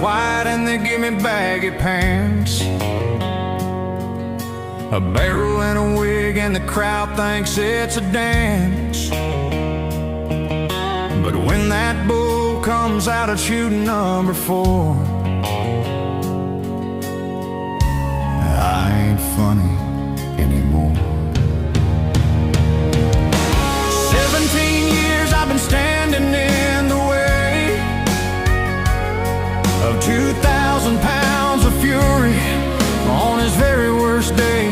white and they give me baggy pants, a barrel and a wig, and the crowd thinks it's a dance. But when that bull comes out at shooting number 4, I ain't funny anymore. 17 years I've been standing in the way of 2,000 pounds of fury on his very worst day.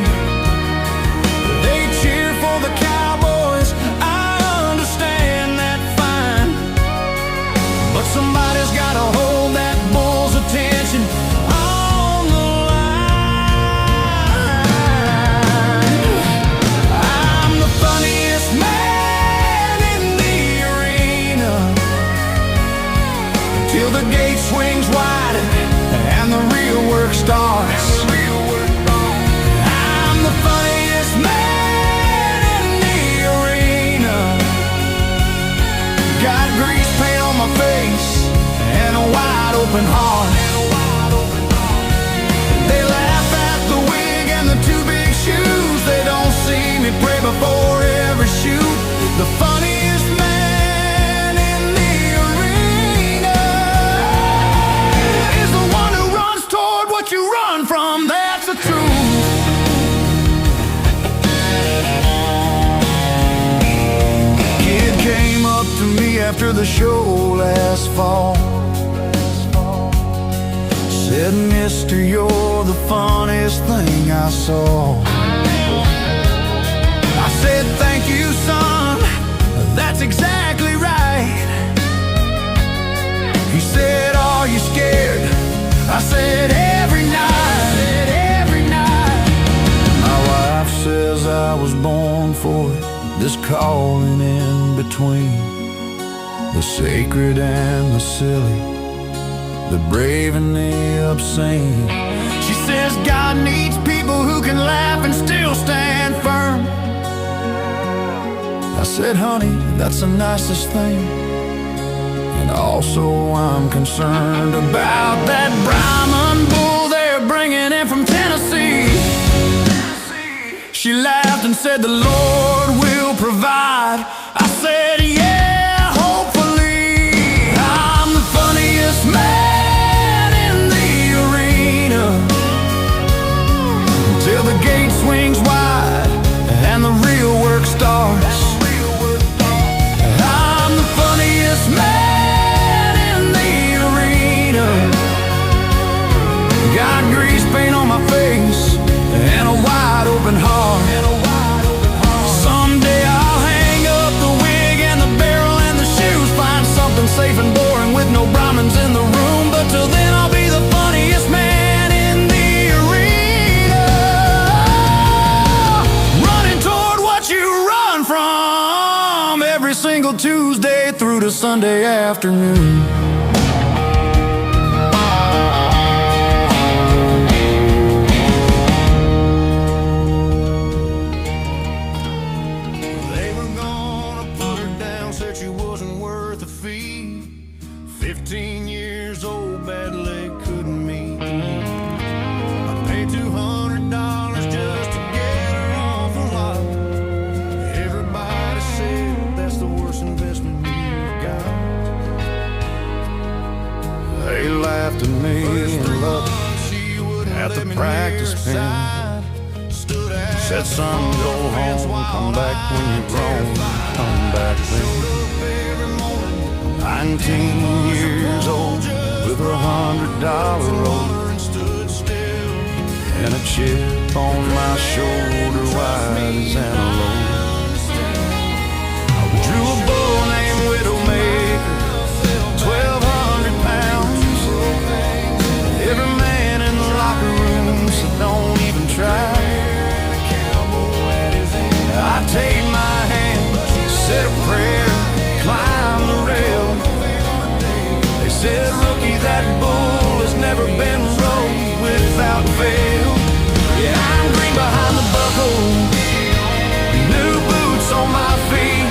They cheer for the Cowboys, I understand that fine, but somebody's gotta hold that bull's attention on the line. I'm the funniest man in the arena till the gate swings wide and the real work starts. I'm the funniest man in the arena. Got grease paint on my face and a wide open heart. They laugh at the wig and the 2 big shoes. They don't see me pray before every shoot. The funniest man in the arena is the one who runs toward what you run from. That's the truth. Kid came up to me after the show last fall, said, "Mister, you're the funniest thing I saw." I said, "Thank you, son, that's exactly right." He said, "Are you scared?" I said, "Every night, every night." My wife says I was born for it, this calling in between the sacred and the silly, the brave and the obscene. She says God needs people who can laugh and still stand firm. I said, "Honey, that's the nicest thing, and also I'm concerned about that Brahman bull they're bringing in from Tennessee." She laughed and said, "The Lord will provide." I said, "Yeah, hopefully." I'm the funniest man in the arena till the gate swings wide and the real work starts. I'm the funniest man in the arena. Got grease paint on my face and a wide open heart. Someday I'll hang up the wig and the barrel and the shoes, find something safe and boring with no Brahmins in the room. But till then I'll be the funniest man in the arena, running toward what you run from every single Tuesday through to Sunday afternoon. They were gonna put her down, said she wasn't worth a fee. 15 years old, bad leg couldn't meet. I paid $200 just to get her off the lot. Everybody said that's the worst investment you've got. They laughed at me and looked at the practice pen, said, "Son, go home, come back when you're grown, come back then." 19 years old with her $100 roll and a chip on my shoulder, wide as antelope. Drew a bull named Widowmaker, 1,200 pounds. Every man in the locker room said, "Don't even try." I take my hand, said a prayer, climb the rail. They said, "Rookie, that bull has never been rode without fail." Yeah, I'm green behind the buckle, new boots on my feet.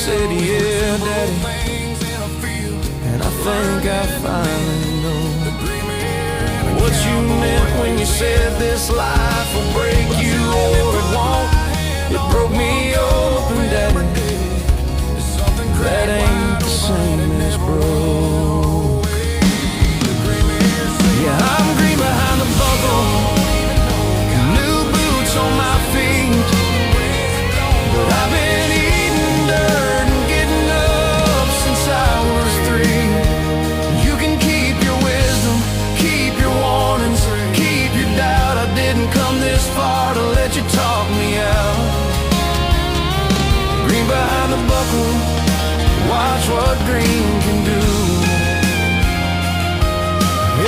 said, yeah, Daddy, and I think I finally know what you meant when you said this life will break you or it won't. It broke me open, Daddy. That ain't the same as broke. Yeah, I'm green behind the buckle, new boots on my feet, but I've been eating dirt and getting up since I was 3. You can keep your wisdom, keep your warnings, keep your doubt. I didn't come this far to let you talk me out. Green behind the buckle, watch what green can do.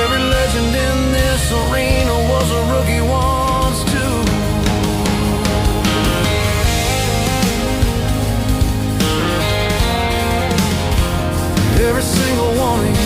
Every legend in this arena was a rookie once too. Every single one of you.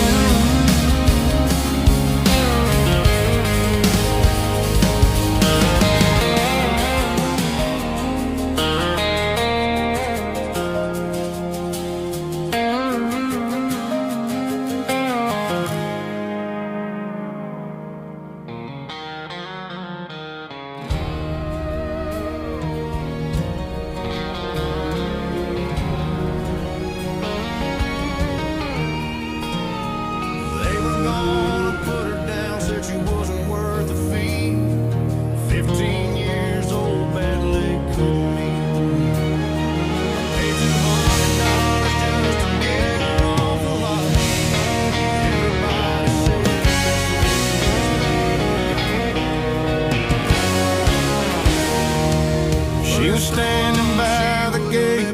She was standing by the gate,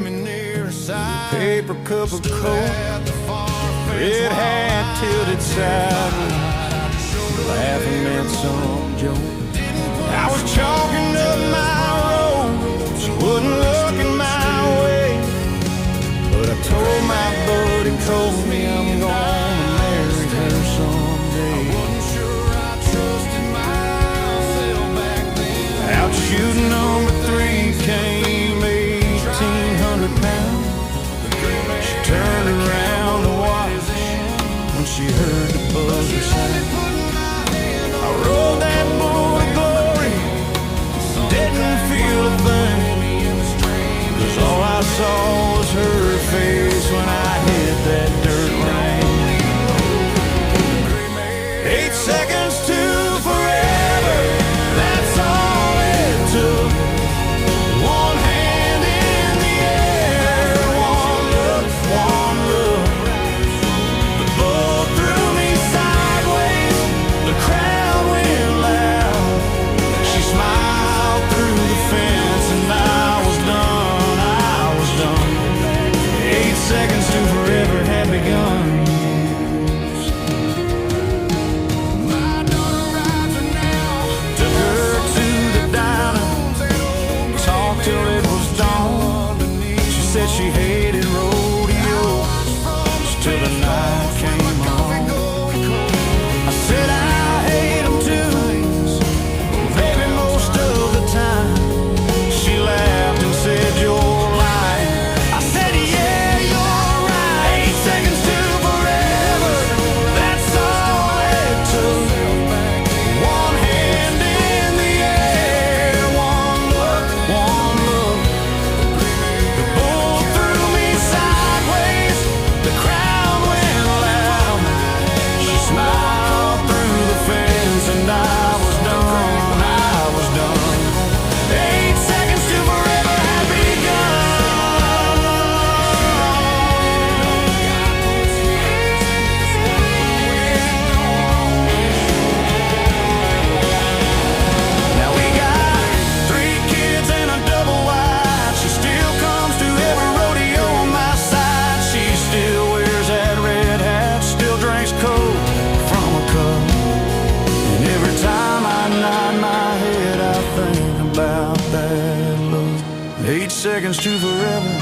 paper cup of coke, red hat tilted sideways, laughing at some joke. I was chalking up my road, she wouldn't look in my way, but I told my buddy Colby I'm gonna marry her someday. I wasn't sure I trusted myself back then. Out shooting number 3 came 1,800 pounds. She turned around to watch when she heard the buzzer sound. I rolled that bull to glory, didn't feel a thing, 'cause all I saw was her face when I hit that dirt lane. 8 seconds to forever, that's all it took. One hand in the air, one look, one look. The bull threw me sideways, the crowd went loud. She smiled through the fence and I was done, I was done. 8 seconds to forever had begun. Took her to the diner, talked till it was dawn. She said she hated rodeos till the night came on. I said I hate them too, baby, most of the time. She laughed and said you're lying. I said yeah, you're right. 8 seconds to forever, that's all it took. One hand in the air, one look, one look. The bull threw me sideways, the crowd went loud. She smiled through the fence and I was done, I was done. 8 seconds to forever had begun. Now we got 3 kids and a double wide. She still comes to every rodeo on my side. She still wears that red hat, still drinks coke from a cup. And every time I nod my head, I think about that look. 8 seconds to forever,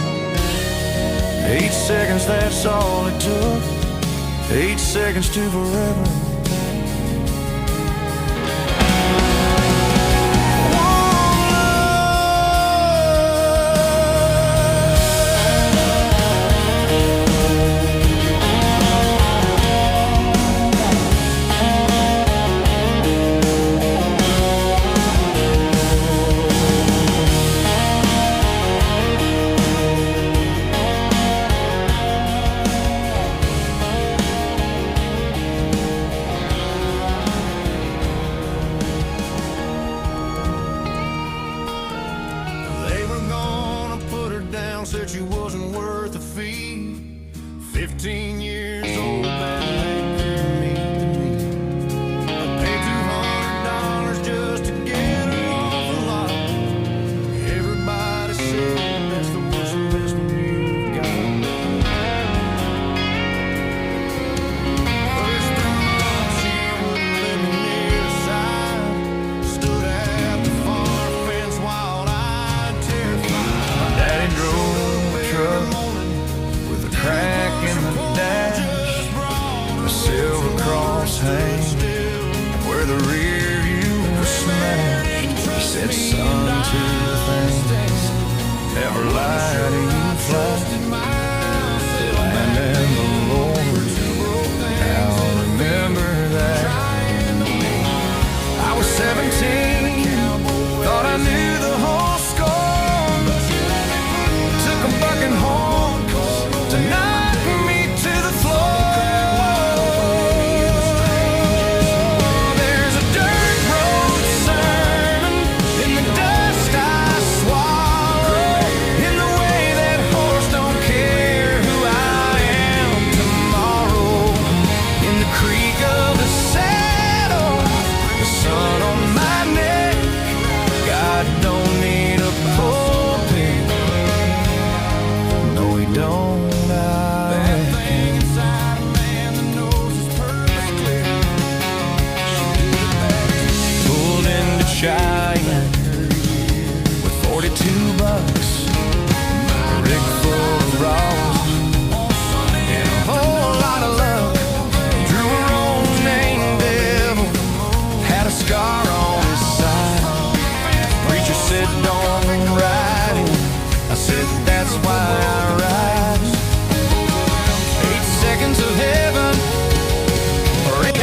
8 seconds, that's all it took. 8 seconds to forever. One ever lie to you flat. And then the Lord, now remember that. I was 17, thought I knew the whole score. Took a bucking horn to knock me to the floor. There's a dirt road sermon in the dust I swallow, in the way that horse don't care who I am tomorrow. In the creak of the saddle, the sun on my neck. God don't need a pulpit, no he don't. Giant with 42 bucks, a rig full of raws, and a whole lot of luck. Drew a rose named Devil, had a scar on his side. Preacher said don't ride him, I said that's why I ride. 8 seconds of heaven or 8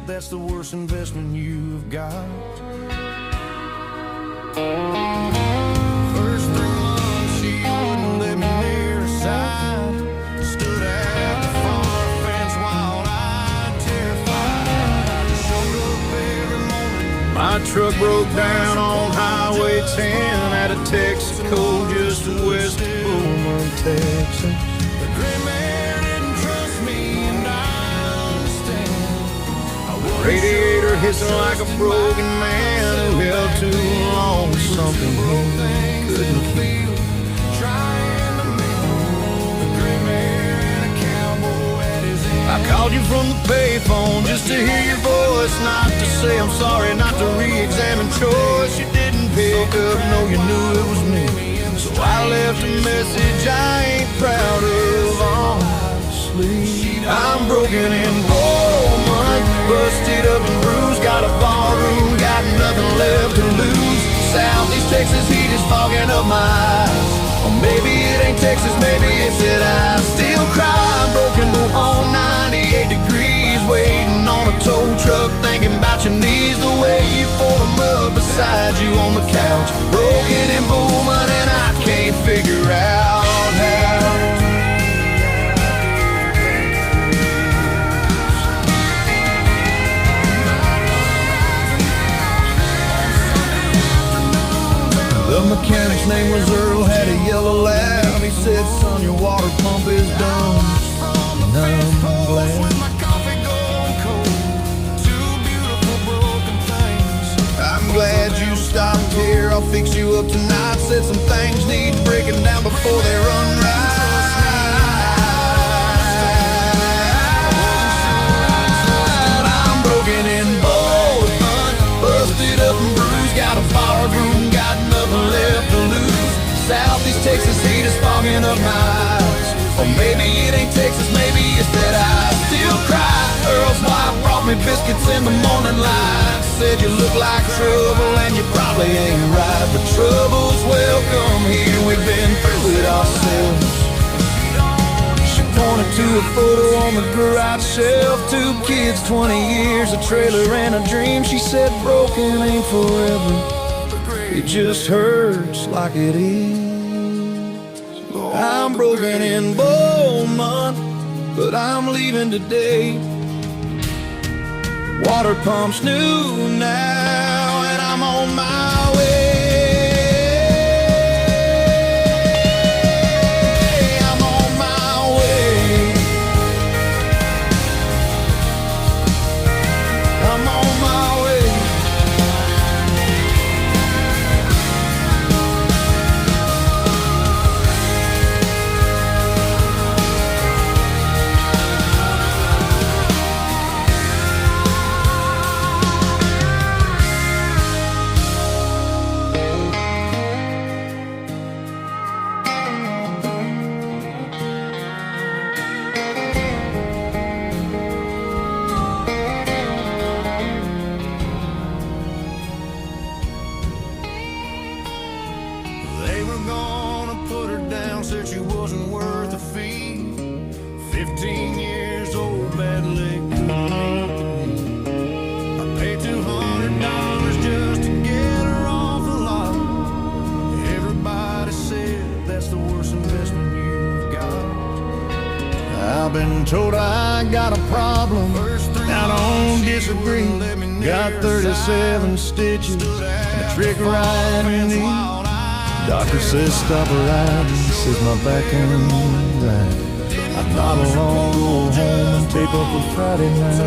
that's the worst investment you've got. First 3 months she wouldn't let me near her side. Stood at the far fence wild-eyed, terrified. Showed up every morning. My truck broke down on Highway 10 at a Texaco just west of Beaumont, Texas. The gray man didn't trust me, and I understand. Radiator hissing like a broken man who held too long with something he couldn't keep. I called you from the payphone just to hear your voice, not to say I'm sorry, not to re-examine choice. You didn't pick up, no, you knew it was me. So I left a message I ain't proud of, honestly. I'm broken and Beaumont, busted up and bruised, got a ballroom, got nothing left to lose. Southeast Texas heat is fogging up my eyes. Or maybe it ain't Texas, maybe it's that I still cry. Broken on 98 degrees, waiting on a tow truck, thinking about your knees, the way you pour them up beside you on the couch. Broken and Beaumont, and I can't figure out how. The mechanic's name was Earl, had a yellow water pump is done, and I'm glad. I'm glad you stopped here. I'll fix you up tonight. Said some things need breaking down before they run right. I'm broken in both, busted up and bruised. Got a bar room, got nothing left to lose. Southeast Texas heat is fogging up my eyes. Or maybe it ain't Texas, maybe it's that I still cry. Earl's wife brought me biscuits in the morning light. Said you look like trouble and you probably ain't right, but trouble's welcome here, we've been through it ourselves. She pointed to a photo on the garage shelf. 2 kids, 20 years, a trailer and a dream. She said broken ain't forever, it just hurts like it is. I'm broken in Beaumont, but I'm leaving today. Water pump's new now, and I'm on my way. I'm on my way. I'm on my way. They were gonna put her down, said she wasn't worth a fee. 15 years old, bad leg couldn't. I paid $200 just to get her off the lot. Everybody said that's the worst investment you've got. I've been told I got a problem, I don't disagree. Got 37 stitches and a trick right knee. Doctor says stop riding, says my back ain't right. I'm not alone, go home and tape up for Friday night.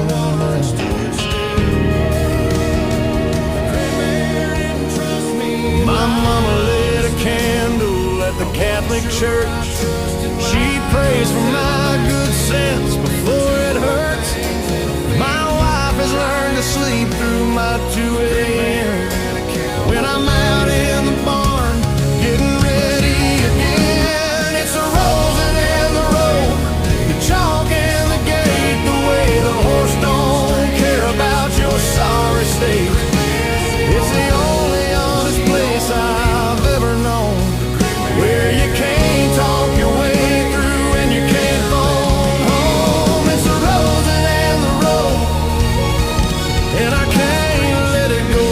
My mama lit a candle at the Catholic Church. She prays for my good sense before it hurts. My wife has learned to sleep through my 2 a.m. when I'm out in the barn getting ready again. It's the rosing and the road, the chalk and the gate, the way the horse don't care about your sorry state. It's the only honest place I've ever known, where you can't talk your way through and you can't phone home. It's the rosing and the road, and I can't let it go.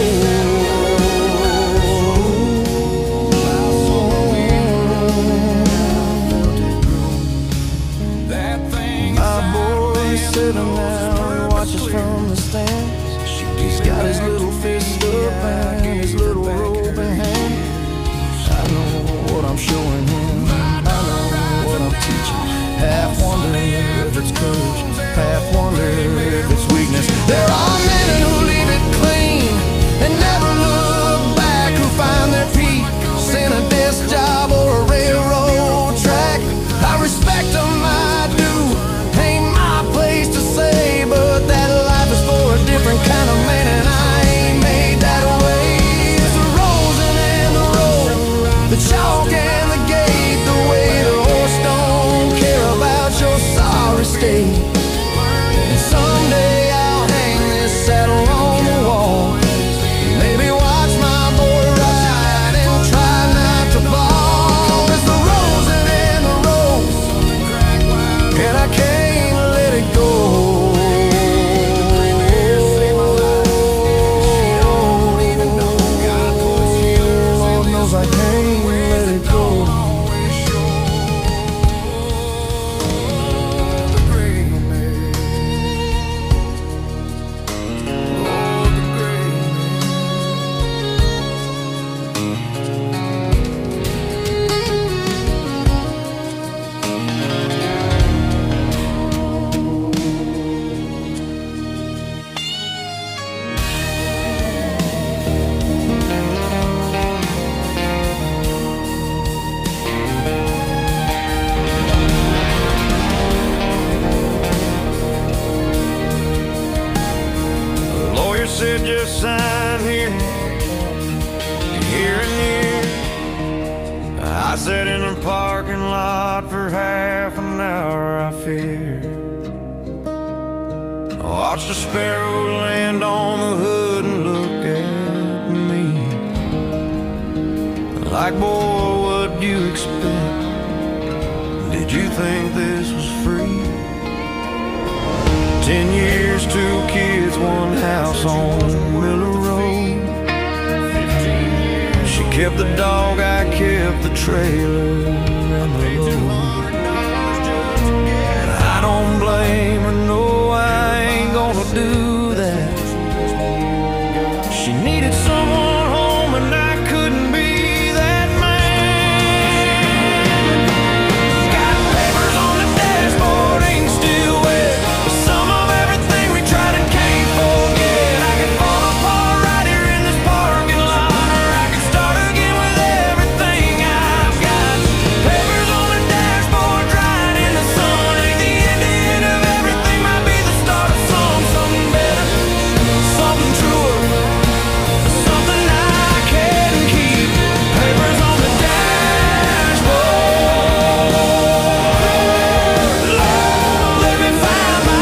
said just sign here, here and here. I sat in the parking lot for half an hour, I fear. I watched a sparrow land on the hood and look at me like, boy, what'd you expect? Did you think this was free? 10 years, 2 kids, 1 house on Miller Road. She kept the dog, I kept the trailer and the load. I don't blame her, no, I ain't gonna do that. She needed someone home and I couldn't be that man. Got papers on the dashboard, ink still wet. Some of everything we tried and can't forget. I could fall apart right here in this parking lot, or I could start again with everything I've got. Papers on the dashboard, drying in the sun. Ain't the end of everything, might be the start of something better, something truer, something I can keep. Papers on the dashboard, Lord, let me find my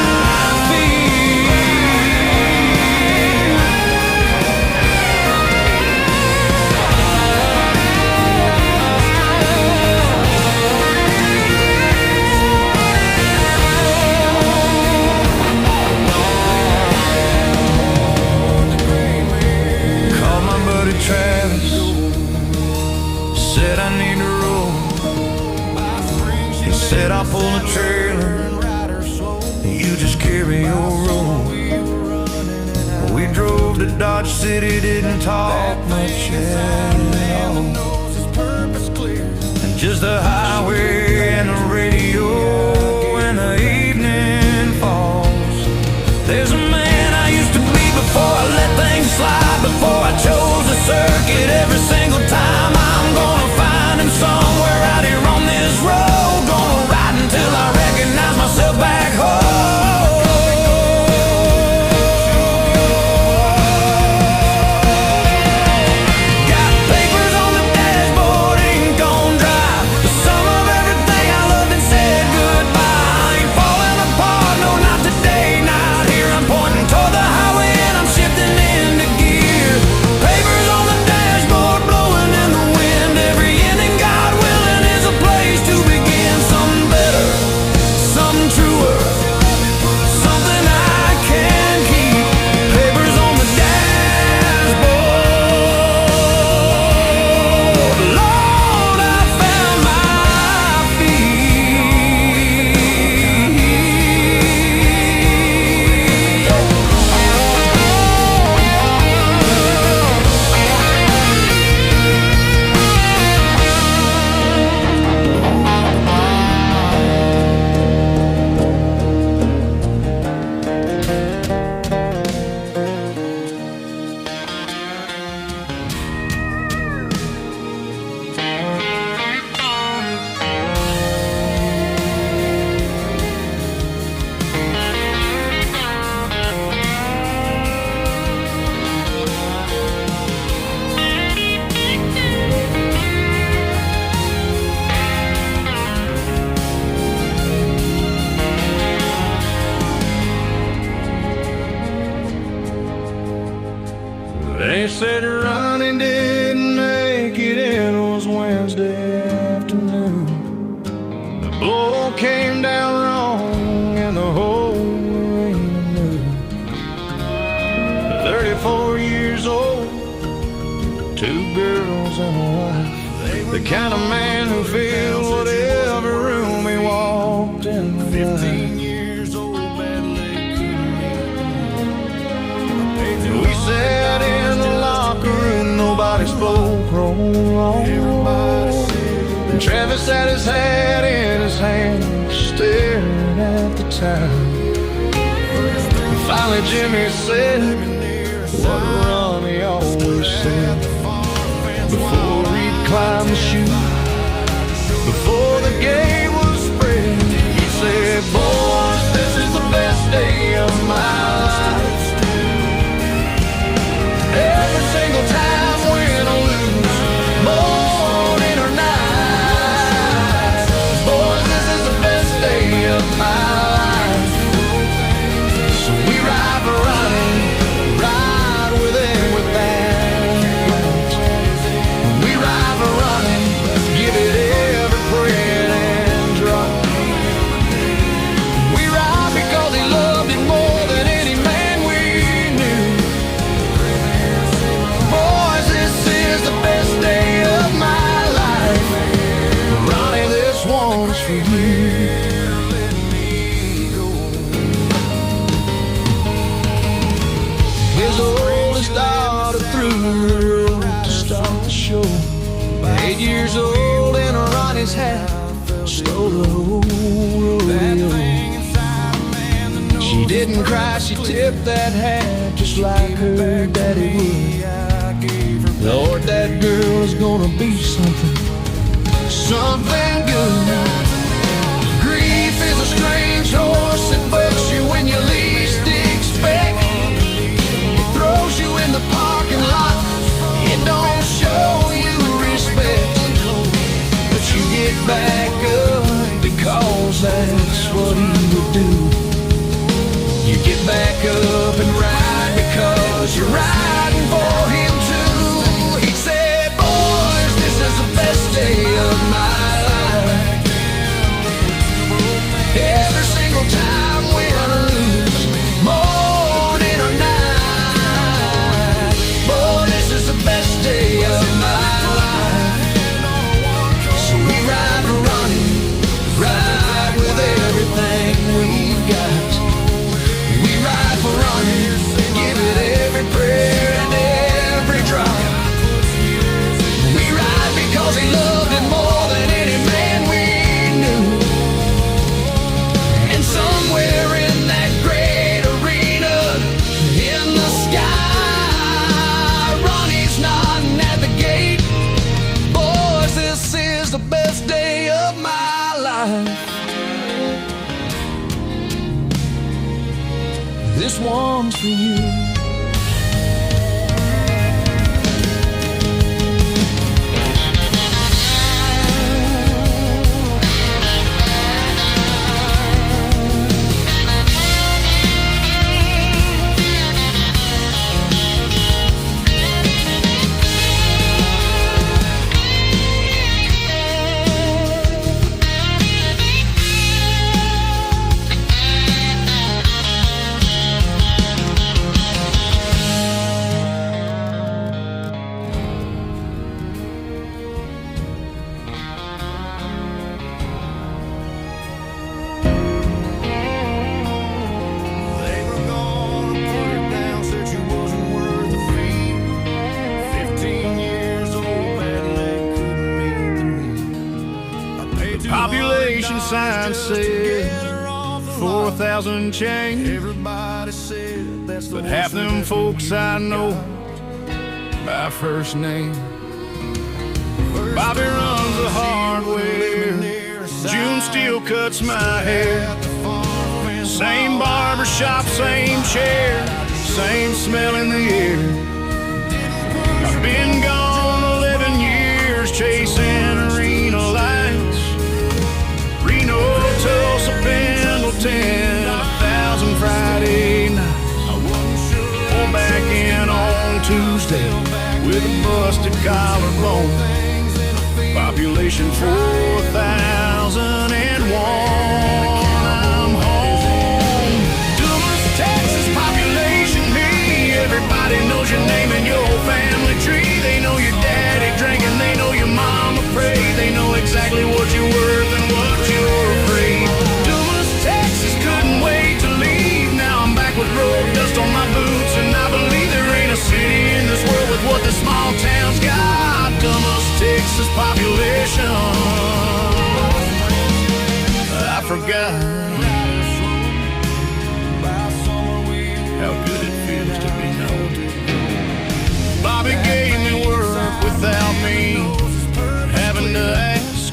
Called my buddy Travis, said I need to roll. He said I'll pull the trailer, you just carry your roll. We drove to Dodge City, didn't talk much at all. And just the highway and the radio and the evening falls. There's a man I used to be before I let things slide, before I chose the circuit every single time. I'm gonna find him somewhere out here on this road. Gonna ride until I recognize myself back home. Got papers on the dashboard, ink on dry. The sum of everything I loved and said goodbye. I ain't falling apart, no, not today, not here. I'm pointing toward the highway and I'm shifting into gear. Papers on the dashboard, blowing in the wind. Every ending, God willing, is a place to begin. Something better, something truer, something I can keep. Papers on the dashboard, Lord, I found my They said Ronnie didn't make it, it was Wednesday afternoon. The blow came down wrong and the whole arena knew. 34 years old, 2 girls and a wife. The kind of man who filled whatever room he walked in. 15 years old, bad leg couldn't. We sat in the locker room, nobody spoke wrong. And Travis had his hat in his hand, staring at the time. Finally Jimmy said what Ronnie always said before he'd climb the chute, before the game was spread. He said, boys, this is the best day of my life. road to start the show. 8 years old and Ronnie's hat stole the whole rodeo. She didn't cry, she tipped that hat just like her daddy would. Lord, that girl is gonna be something good. Grief is a strange horse that bucks you when you least expect. It throws you in the parking lot, it don't show you respect. But you get back up because that's what he would do. You get back up and ride because you're riding for him too. He said, boys, this is the best day of my life. Every single time win or lose, morning or night. Boy, this is the best day of my life. So we ride for Ronnie, ride with everything we've got. We ride for Ronnie, give it every prayer and every drop. We ride because he loved it more than any man we knew. And somewhere in that great arena in the sky, Ronnie's nodding at the gate. Boys, this is the best day of my life. This one's for you. Population sign says 4,000 change. Everybody said that's but half them folks I know by first name. Bobby runs the hardware, June still cuts my hair. Same barber shop, same chair, same smell in the air. I've been gone 11 years chasing arena lights. Reno, Tulsa, Pendleton, 1,000 Friday nights. Pull back in on Tuesday with a busted collarbone. Population 4,001. I'm home. Dumas, Texas, population me. Everybody knows your name and your whole family tree. They know your daddy drinking, they know your mama prayed. They know exactly what you're worth and what you're afraid. Dumas, Texas, couldn't wait to leave. Now I'm back with road dust on my boots, and I believe there ain't a city in this world with what the small town's got. Dumas, Texas population. I forgot how good it feels to be known. Bobby gave me work without me having to ask.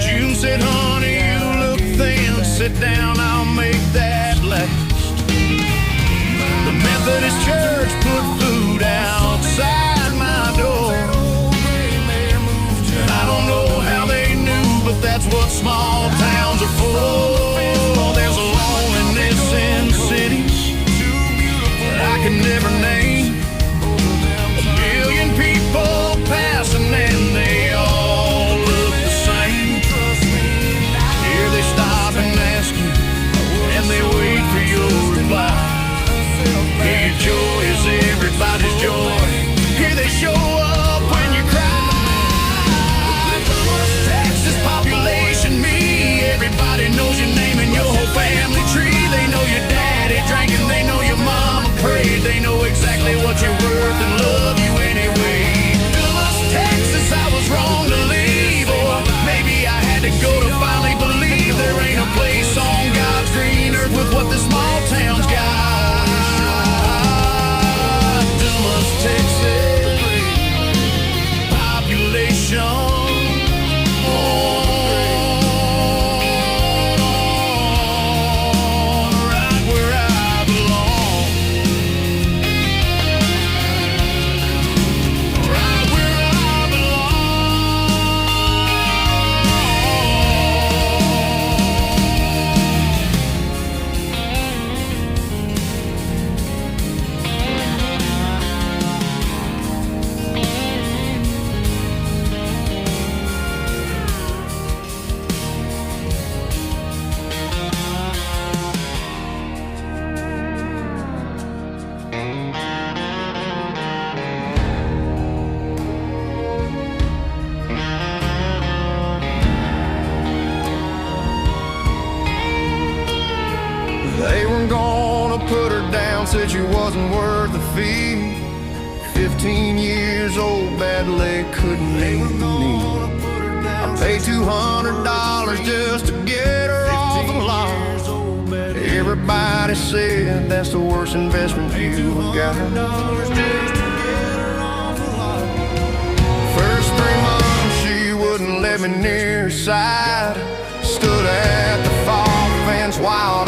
June said, honey, you look thin. Sit down, I'll make that last. The Methodist church put food outside my door. I don't know how they knew, but that's what small towns are for. There's a loneliness in cities that I can never name. A million people passing and they all look the same. Here they stop and ask you, and they wait for your reply. Here your joy is everybody's joy. Here they show up when you cry. Texas population me. Everybody knows your name and your whole family tree. They know your daddy drinking, they know your mama prayed. They know exactly what you're worth and love. town said she wasn't worth the fee. 15 years old, bad leg, couldn't make the knee. I paid $200 just to get her off the lawn. Everybody said that's the worst investment you ever got. First 3 months she wouldn't let me near her side. Stood at the fog fence, wild